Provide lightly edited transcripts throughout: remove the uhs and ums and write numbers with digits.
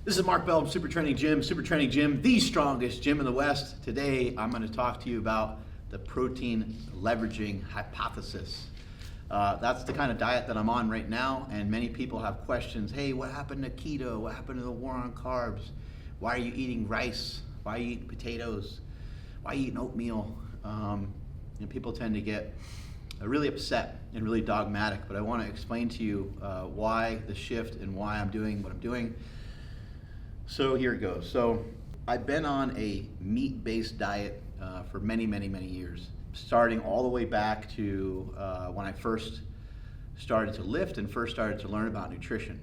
This is Mark Bell from SuperTraining Gym. SuperTraining Gym, the strongest gym in the West. Today, I'm going to talk to you about the protein leveraging hypothesis. That's the kind of diet that I'm on right now, and many people have questions. Hey, what happened to keto? What happened to the war on carbs? Why are you eating rice? Why are you eating potatoes? Why are you eating oatmeal? And people tend to get really upset and really dogmatic, but I want to explain to you why the shift and why I'm doing what I'm doing. So here it goes. So I've been on a meat-based diet for many years, starting all the way back to when I first started to lift and first started to learn about nutrition.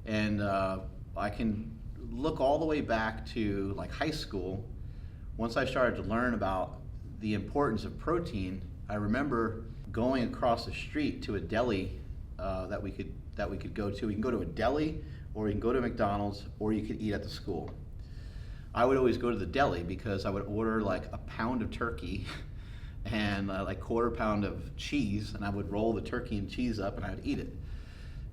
And I can look all the way back to like high school. Once I started to learn about the importance of protein, I remember going across the street to a deli that we could go to. We can go to a deli, or you can go to McDonald's, or you could eat at the school. I would always go to the deli because I would order like a pound of turkey and like quarter pound of cheese, and I would roll the turkey and cheese up and I would eat it.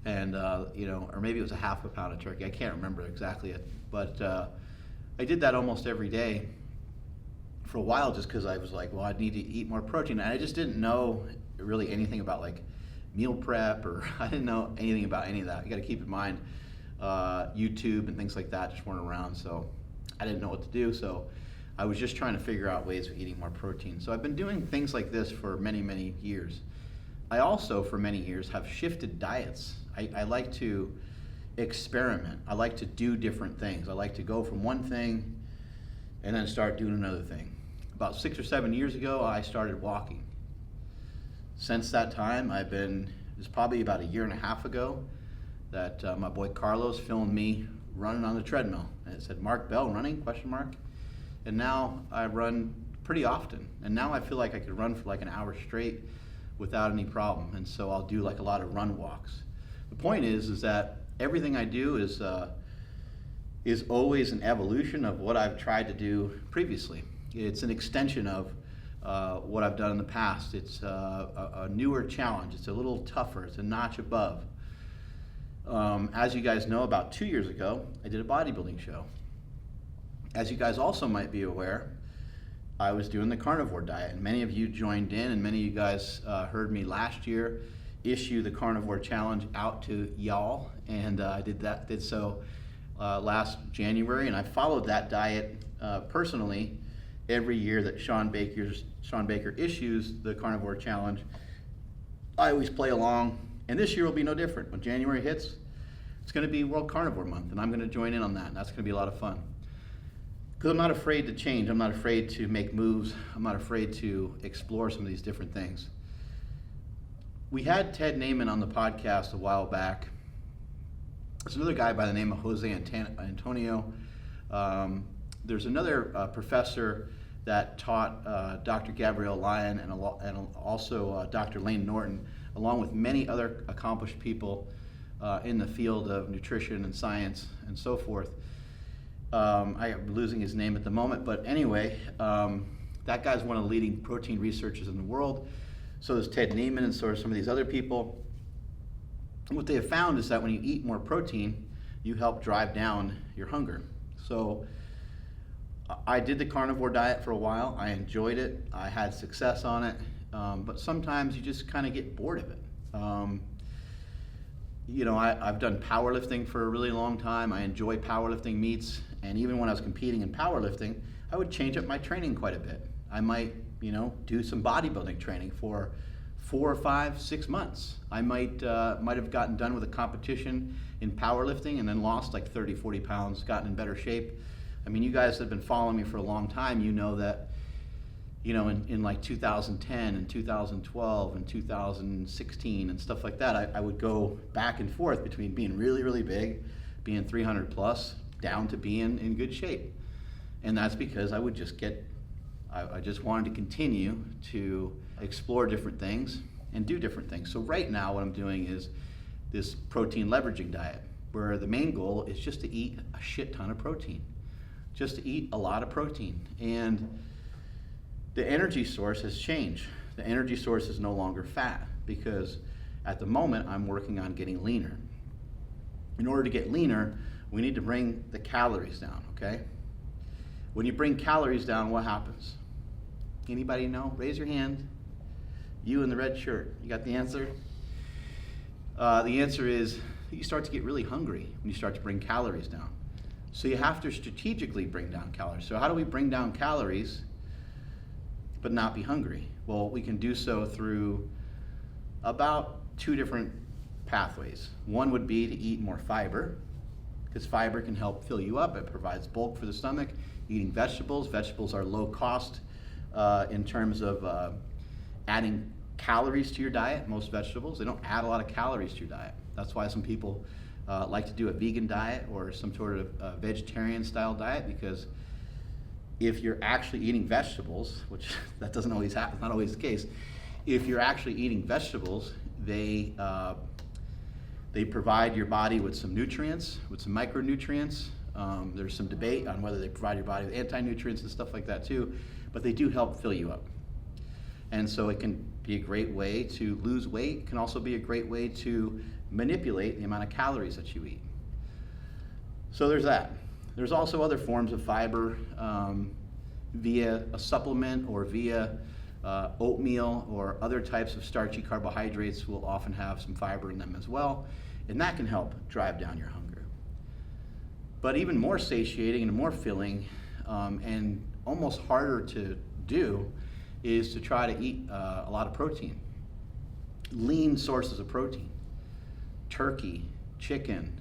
And or maybe it was a half a pound of turkey. I can't remember exactly it, but I did that almost every day for a while, just because I was like, well, I need to eat more protein, and I just didn't know really anything about like meal prep, or I didn't know anything about any of that. You got to keep in mind, YouTube and things like that just weren't around, so I didn't know what to do. So I was just trying to figure out ways of eating more protein. So I've been doing things like this for many years. I also, for many years, have shifted diets. I like to experiment. I like to do different things. I like to go from one thing and then start doing another thing. About 6 or 7 years ago, I started walking. Since that time, it's probably about a year and a half ago that my boy Carlos filmed me running on the treadmill. And it said, Mark Bell running, ? And now I run pretty often. And now I feel like I could run for like an hour straight without any problem. And so I'll do like a lot of run walks. The point is that everything I do is always an evolution of what I've tried to do previously. It's an extension of what I've done in the past. It's a newer challenge. It's a little tougher. It's a notch above. As you guys know, about 2 years ago, I did a bodybuilding show. As you guys also might be aware, I was doing the carnivore diet, and many of you joined in, and many of you guys heard me last year issue the carnivore challenge out to y'all, and I did so last January, and I followed that diet personally every year that Sean Baker issues the carnivore challenge. I always play along, and this year will be no different. When January hits, it's going to be World Carnivore Month, and I'm going to join in on that, and that's going to be a lot of fun. Because I'm not afraid to change. I'm not afraid to make moves. I'm not afraid to explore some of these different things. We had Ted Naiman on the podcast a while back. There's another guy by the name of Jose Antonio. There's another professor that taught Dr. Gabrielle Lyon and also Dr. Lane Norton, along with many other accomplished people in the field of nutrition and science and so forth. I am losing his name at the moment, but anyway, that guy's one of the leading protein researchers in the world. So is Ted Naiman, and so are some of these other people. And what they have found is that when you eat more protein, you help drive down your hunger. So I did the carnivore diet for a while. I enjoyed it. I had success on it, but sometimes you just kind of get bored of it. I've done powerlifting for a really long time. I enjoy powerlifting meets, and even when I was competing in powerlifting, I would change up my training quite a bit. I might, do some bodybuilding training for 4 or 5, 6 months. I might have gotten done with a competition in powerlifting and then lost like 30, 40 pounds, gotten in better shape. I mean, you guys that have been following me for a long time, you know that, in like 2010 and 2012 and 2016 and stuff like that, I would go back and forth between being really big, being 300 plus, down to being in good shape. And that's because I would just I just wanted to continue to explore different things and do different things. So right now what I'm doing is this protein leveraging diet, where the main goal is just to eat a shit ton of protein. Just to eat a lot of protein. And the energy source has changed. The energy source is no longer fat, because at the moment I'm working on getting leaner. In order to get leaner, we need to bring the calories down, okay? When you bring calories down, what happens? Anybody know? Raise your hand. You in the red shirt, you got the answer? The answer is you start to get really hungry when you start to bring calories down. So you have to strategically bring down calories. So how do we bring down calories but not be hungry? Well, we can do so through about 2 different pathways. One would be to eat more fiber, because fiber can help fill you up. It provides bulk for the stomach. Eating vegetables. Vegetables are low cost in terms of adding calories to your diet. Most vegetables, they don't add a lot of calories to your diet. That's why some people like to do a vegan diet or some sort of vegetarian style diet, because if you're actually eating vegetables, which that doesn't always happen, not always the case, if you're actually eating vegetables, they provide your body with some nutrients, with some micronutrients. There's some debate on whether they provide your body with anti-nutrients and stuff like that too, but they do help fill you up. And so it can be a great way to lose weight. It can also be a great way to manipulate the amount of calories that you eat. So there's that. There's also other forms of fiber via a supplement or via oatmeal or other types of starchy carbohydrates will often have some fiber in them as well, and that can help drive down your hunger. But even more satiating and more filling and almost harder to do is to try to eat a lot of protein. Lean sources of protein. Turkey, chicken,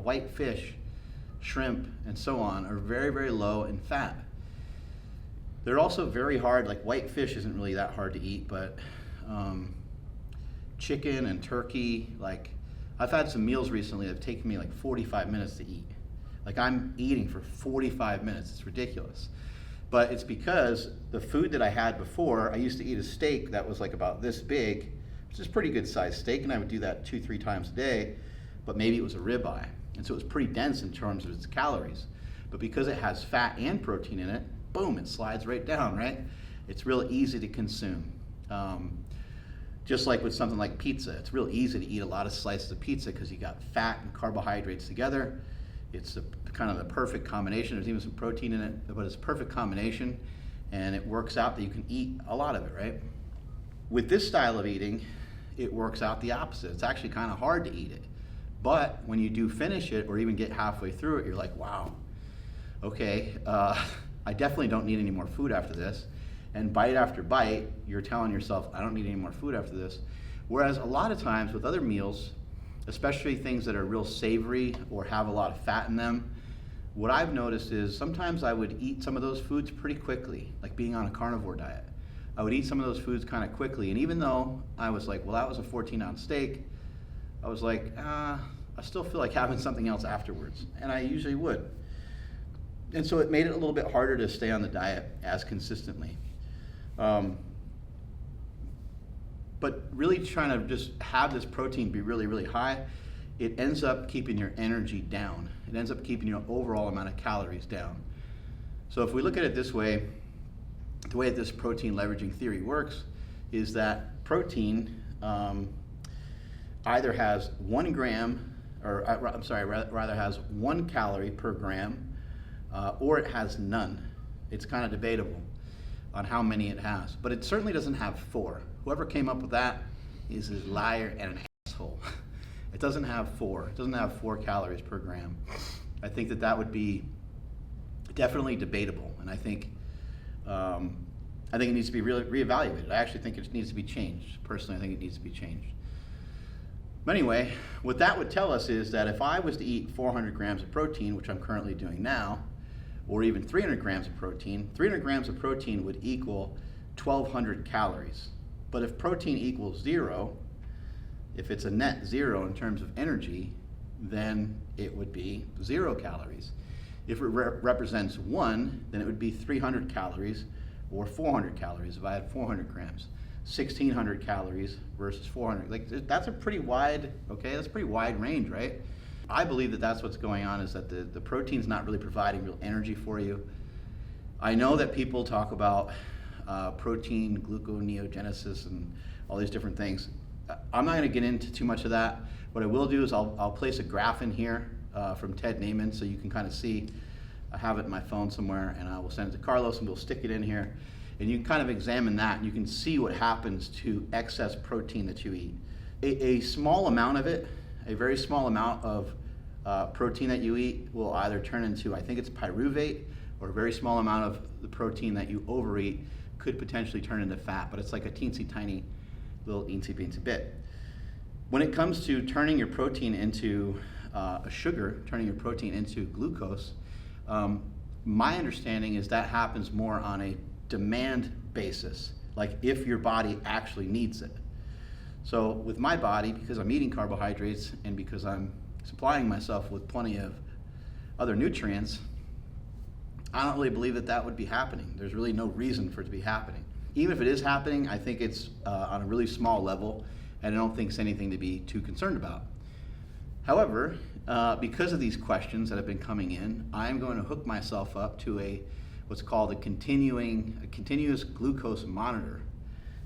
white fish, shrimp, and so on are very, very low in fat. They're also very hard, like white fish isn't really that hard to eat, but chicken and turkey, like I've had some meals recently that have taken me like 45 minutes to eat. Like I'm eating for 45 minutes, it's ridiculous. But it's because the food that I had before, I used to eat a steak that was like about this big, which is a pretty good sized steak, and I would do that 2-3 times a day, but maybe it was a ribeye. And so it was pretty dense in terms of its calories. But because it has fat and protein in it, boom, it slides right down, right? It's real easy to consume. Just like with something like pizza, it's real easy to eat a lot of slices of pizza because you got fat and carbohydrates together. It's kind of the perfect combination. There's even some protein in it, but it's a perfect combination, and it works out that you can eat a lot of it, right? With this style of eating, it works out the opposite. It's actually kind of hard to eat it. But when you do finish it or even get halfway through it, you're like, wow, okay, I definitely don't need any more food after this. And bite after bite, you're telling yourself, I don't need any more food after this. Whereas a lot of times with other meals, especially things that are real savory or have a lot of fat in them, what I've noticed is sometimes I would eat some of those foods pretty quickly, like being on a carnivore diet. I would eat some of those foods kind of quickly, and even though I was like, well, that was a 14-ounce steak, I was like, I still feel like having something else afterwards, and I usually would. And so it made it a little bit harder to stay on the diet as consistently. But really trying to just have this protein be really, really high, it ends up keeping your energy down. It ends up keeping your overall amount of calories down. So if we look at it this way, the way that this protein leveraging theory works is that protein either has 1 gram, or rather has 1 calorie per gram, or it has none. It's kind of debatable on how many it has, but it certainly doesn't have 4. Whoever came up with that is a liar and an asshole. It doesn't have 4. It doesn't have 4 calories per gram. I think that would be definitely debatable, and I think it needs to be reevaluated. I actually think it needs to be changed. Personally, I think it needs to be changed. But anyway, what that would tell us is that if I was to eat 400 grams of protein, which I'm currently doing now, or even 300 grams of protein, 300 grams of protein would equal 1,200 calories. But if protein equals 0, if it's a net 0 in terms of energy, then it would be 0 calories. If it represents 1, then it would be 300 calories or 400 calories if I had 400 grams. 1,600 calories versus 400. Like, that's a pretty wide, that's a pretty wide range, right? I believe that that's what's going on, is that the protein's not really providing real energy for you. I know that people talk about protein gluconeogenesis and all these different things. I'm not going to get into too much of that. What I will do is I'll place a graph in here from Ted Naiman, so you can kind of see. I have it in my phone somewhere, and I will send it to Carlos, and we'll stick it in here. And you can kind of examine that, and you can see what happens to excess protein that you eat. A small amount of it, a very small amount of protein that you eat will either turn into, I think it's pyruvate, or a very small amount of the protein that you overeat could potentially turn into fat, but it's like a teensy tiny little eensy beensy bit. When it comes to turning your protein into a sugar, turning your protein into glucose, my understanding is that happens more on a demand basis, like if your body actually needs it. So with my body, because I'm eating carbohydrates and because I'm supplying myself with plenty of other nutrients, I don't really believe that that would be happening. There's really no reason for it to be happening. Even if it is happening, I think it's on a really small level, and I don't think it's anything to be too concerned about. However, because of these questions that have been coming in, I'm going to hook myself up to what's called a continuous glucose monitor.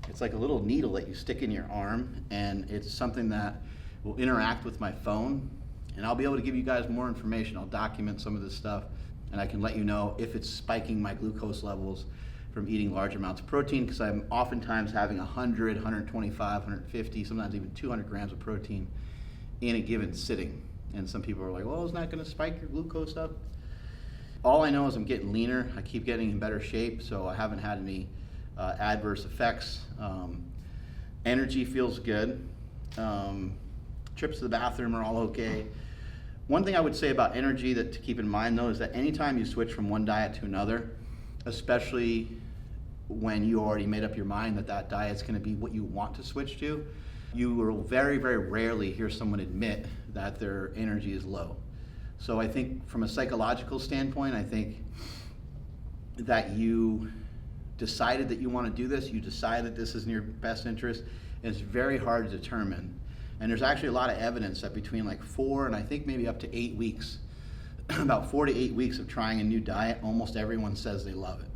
It's like a little needle that you stick in your arm, and it's something that will interact with my phone, and I'll be able to give you guys more information. I'll document some of this stuff, and I can let you know if it's spiking my glucose levels from eating large amounts of protein, because I'm oftentimes having 100, 125, 150, sometimes even 200 grams of protein in a given sitting. And some people are like, well, isn't that gonna spike your glucose up? All I know is I'm getting leaner. I keep getting in better shape, so I haven't had any adverse effects. Energy feels good. Trips to the bathroom are all okay. One thing I would say about energy that to keep in mind though is that anytime you switch from one diet to another, especially when you already made up your mind that that diet's gonna be what you want to switch to, you will very, very rarely hear someone admit that their energy is low. So I think from a psychological standpoint, I think that you decided that you want to do this, you decide that this is in your best interest, and it's very hard to determine. And there's actually a lot of evidence that between like 4 and I think maybe up to 8 weeks, about 4 to 8 weeks of trying a new diet, almost everyone says they love it.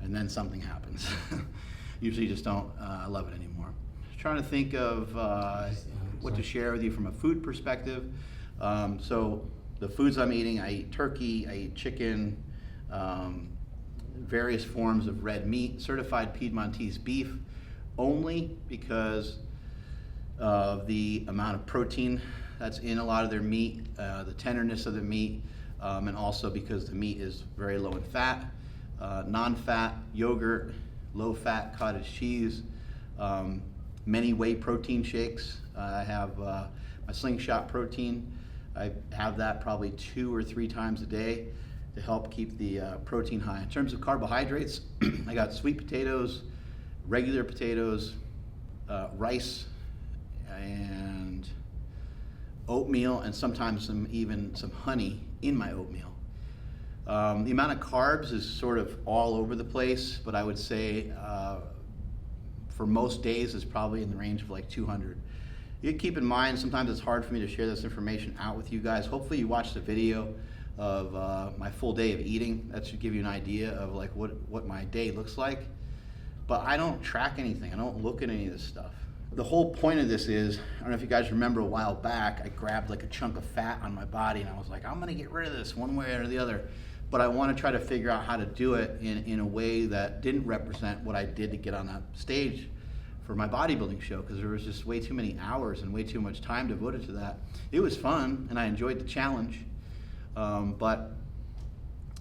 And then something happens. Usually just don't love it anymore. Trying to think of what to share with you from a food perspective. So the foods I'm eating, I eat turkey, I eat chicken, various forms of red meat, certified Piedmontese beef, only because of the amount of protein that's in a lot of their meat, the tenderness of the meat, and also because the meat is very low in fat, non-fat yogurt, low-fat cottage cheese, many whey protein shakes. I have my Slingshot protein. I have that probably 2 or 3 times a day to help keep the protein high. In terms of carbohydrates, I got sweet potatoes, regular potatoes, rice, and oatmeal, and sometimes even some honey in my oatmeal. The amount of carbs is sort of all over the place, but I would say for most days is probably in the range of like 200. You keep in mind, sometimes it's hard for me to share this information out with you guys. Hopefully you watched the video of my full day of eating. That should give you an idea of like what my day looks like. But I don't track anything. I don't look at any of this stuff. The whole point of this is, I don't know if you guys remember a while back, I grabbed like a chunk of fat on my body and I was like, I'm gonna get rid of this one way or the other. But I wanna try to figure out how to do it in a way that didn't represent what I did to get on that stage for my bodybuilding show, because there was just way too many hours and way too much time devoted to that. It was fun and I enjoyed the challenge, but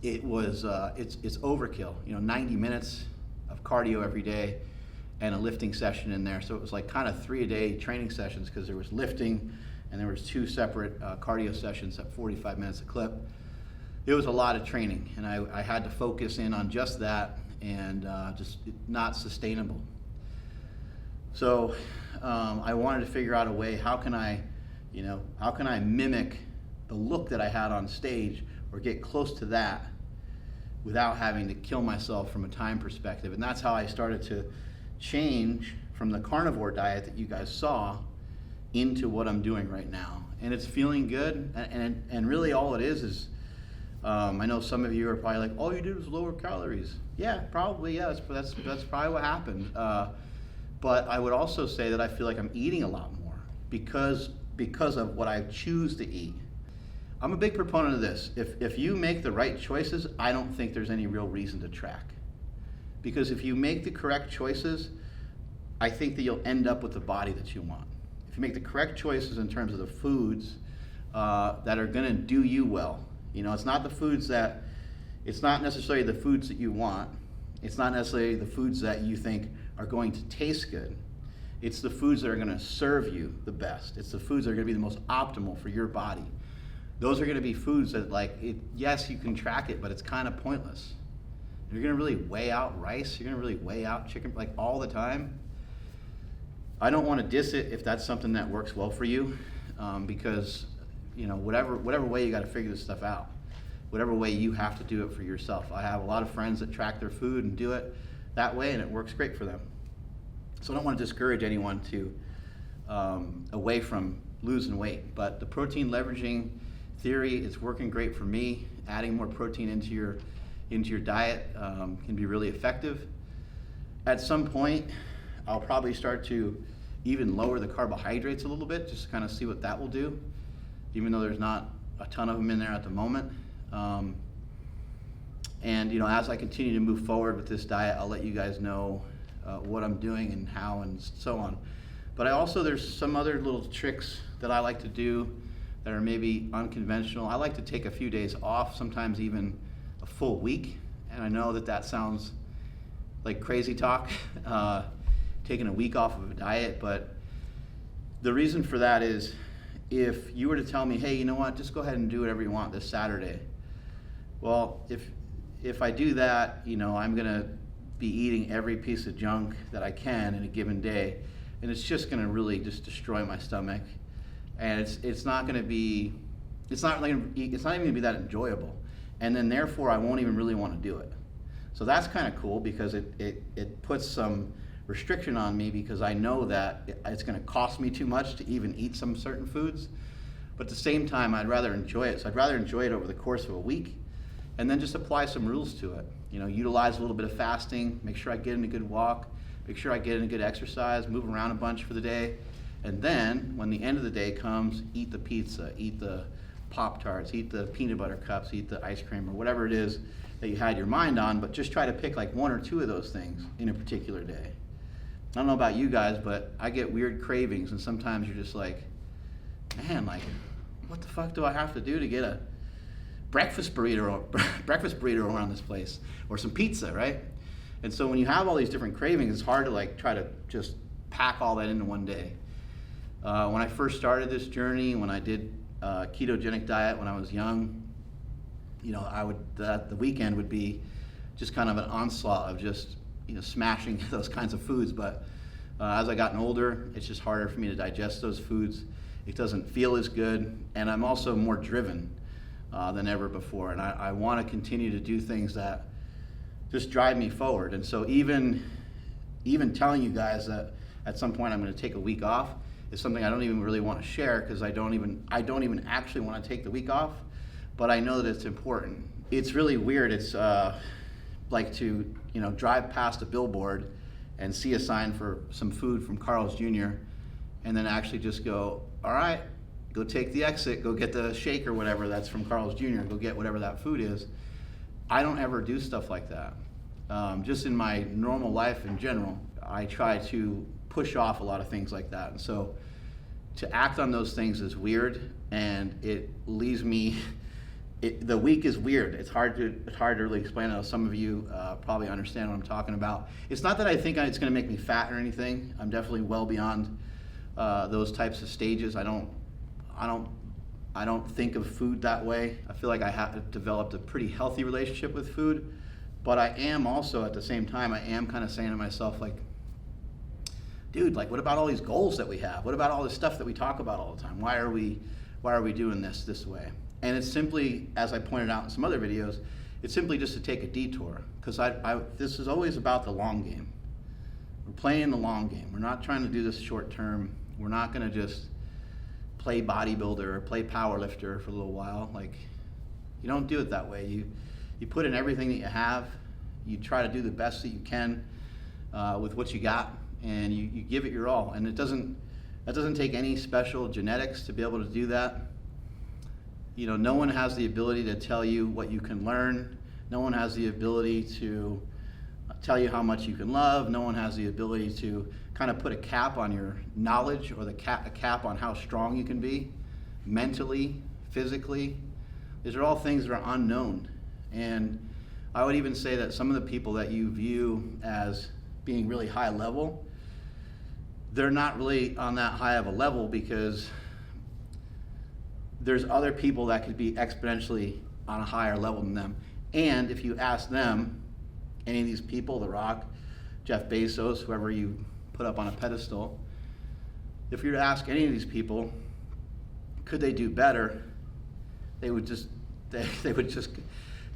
it was it's overkill. 90 minutes of cardio every day and a lifting session in there. So it was like kind of 3-a-day training sessions, because there was lifting and there was 2 separate cardio sessions at 45 minutes a clip. It was a lot of training, and I had to focus in on just that, and just not sustainable. So I wanted to figure out a way, how can I mimic the look that I had on stage, or get close to that without having to kill myself from a time perspective. And that's how I started to change from the carnivore diet that you guys saw into what I'm doing right now. And it's feeling good, and really all it is I know some of you are probably like, all you did was lower calories. Yeah, probably, yeah, that's probably what happened. But I would also say that I feel like I'm eating a lot more because of what I choose to eat. I'm a big proponent of this. If you make the right choices, I don't think there's any real reason to track. Because if you make the correct choices, I think that you'll end up with the body that you want. If you make the correct choices in terms of the foods that are gonna do you well, it's not it's not necessarily the foods that you want. It's not necessarily the foods that you think are going to taste good. It's the foods that are gonna serve you the best. It's the foods that are gonna be the most optimal for your body. Those are gonna be foods that yes, you can track it, but it's kind of pointless. You're gonna really weigh out rice, you're gonna really weigh out chicken, all the time. I don't wanna diss it if that's something that works well for you, because whatever way you gotta figure this stuff out. Whatever way you have to do it for yourself. I have a lot of friends that track their food and do it that way, and it works great for them. So I don't wanna discourage anyone to away from losing weight, but the protein leveraging theory is working great for me. Adding more protein into your diet can be really effective. At some point, I'll probably start to even lower the carbohydrates a little bit, just to kind of see what that will do, even though there's not a ton of them in there at the moment. And as I continue to move forward with this diet, I'll let you guys know what I'm doing and how and so on. But there's some other little tricks that I like to do that are maybe unconventional. I like to take a few days off, sometimes even a full week. And I know that sounds like crazy talk, taking a week off of a diet, but the reason for that is if you were to tell me, hey, you know what, just go ahead and do whatever you want this Saturday. Well, if I do that, I'm gonna be eating every piece of junk that I can in a given day, and it's just gonna really just destroy my stomach. And it's not even gonna be that enjoyable. And then therefore I won't even really want to do it. So that's kind of cool because it puts some restriction on me because I know that it's gonna cost me too much to even eat some certain foods. But at the same time, I'd rather enjoy it. So I'd rather enjoy it over the course of a week and then just apply some rules to it. Utilize a little bit of fasting, make sure I get in a good walk, make sure I get in a good exercise, move around a bunch for the day. And then, when the end of the day comes, eat the pizza, eat the Pop-Tarts, eat the peanut butter cups, eat the ice cream, or whatever it is that you had your mind on, but just try to pick one or two of those things in a particular day. I don't know about you guys, but I get weird cravings, and sometimes you're just like, man, what the fuck do I have to do to get a breakfast burrito around this place, or some pizza, right? And so when you have all these different cravings, it's hard to try to just pack all that into one day. When I first started this journey, when I did a ketogenic diet when I was young, the weekend would be just kind of an onslaught of just smashing those kinds of foods. But as I gotten older, it's just harder for me to digest those foods. It doesn't feel as good, and I'm also more driven than ever before. And I want to continue to do things that just drive me forward. And so even telling you guys that at some point I'm going to take a week off is something I don't even really want to share because I don't even actually want to take the week off, but I know that it's important. It's really weird. It's like to drive past a billboard and see a sign for some food from Carl's Jr. and then actually just go, all right, go take the exit, go get the shake or whatever that's from Carl's Jr., go get whatever that food is. I don't ever do stuff like that. Just in my normal life in general, I try to push off a lot of things like that. And so to act on those things is weird, and it leaves me, the week is weird. It's hard to really explain. I know some of you probably understand what I'm talking about. It's not that I think it's gonna make me fat or anything. I'm definitely well beyond those types of stages. I don't think of food that way. I feel like I have developed a pretty healthy relationship with food, but I am also at the same time, I am kind of saying to myself dude, what about all these goals that we have? What about all this stuff that we talk about all the time? Why are we doing this way? And it's simply, as I pointed out in some other videos, it's simply just to take a detour, because this is always about the long game. We're playing the long game. We're not trying to do this short term. We're not gonna just play bodybuilder or play powerlifter for a little while. You don't do it that way. You put in everything that you have. You try to do the best that you can with what you got, and you give it your all. And that doesn't take any special genetics to be able to do that. No one has the ability to tell you what you can learn. No one has the ability to tell you how much you can love. No one has the ability to kind of put a cap on your knowledge or a cap on how strong you can be mentally, physically. These are all things that are unknown. And I would even say that some of the people that you view as being really high level, they're not really on that high of a level, because there's other people that could be exponentially on a higher level than them. And if you ask them, any of these people, The Rock, Jeff Bezos, whoever you put up on a pedestal, if you were to ask any of these people, could they do better, they would just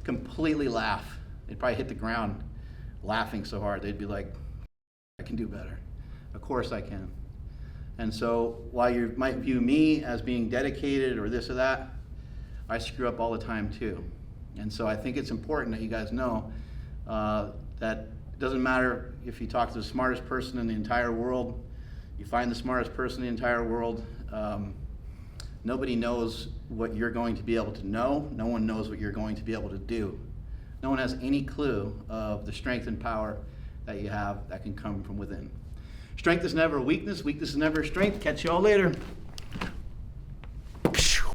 completely laugh. They'd probably hit the ground laughing so hard. They'd be like, I can do better. Of course I can. And so while you might view me as being dedicated or this or that, I screw up all the time too. And so I think it's important that you guys know that it doesn't matter if you talk to the smartest person in the entire world, you find the smartest person in the entire world, nobody knows what you're going to be able to know. No one knows what you're going to be able to do. No one has any clue of the strength and power that you have that can come from within. Strength is never a weakness. Weakness is never a strength. Catch you all later.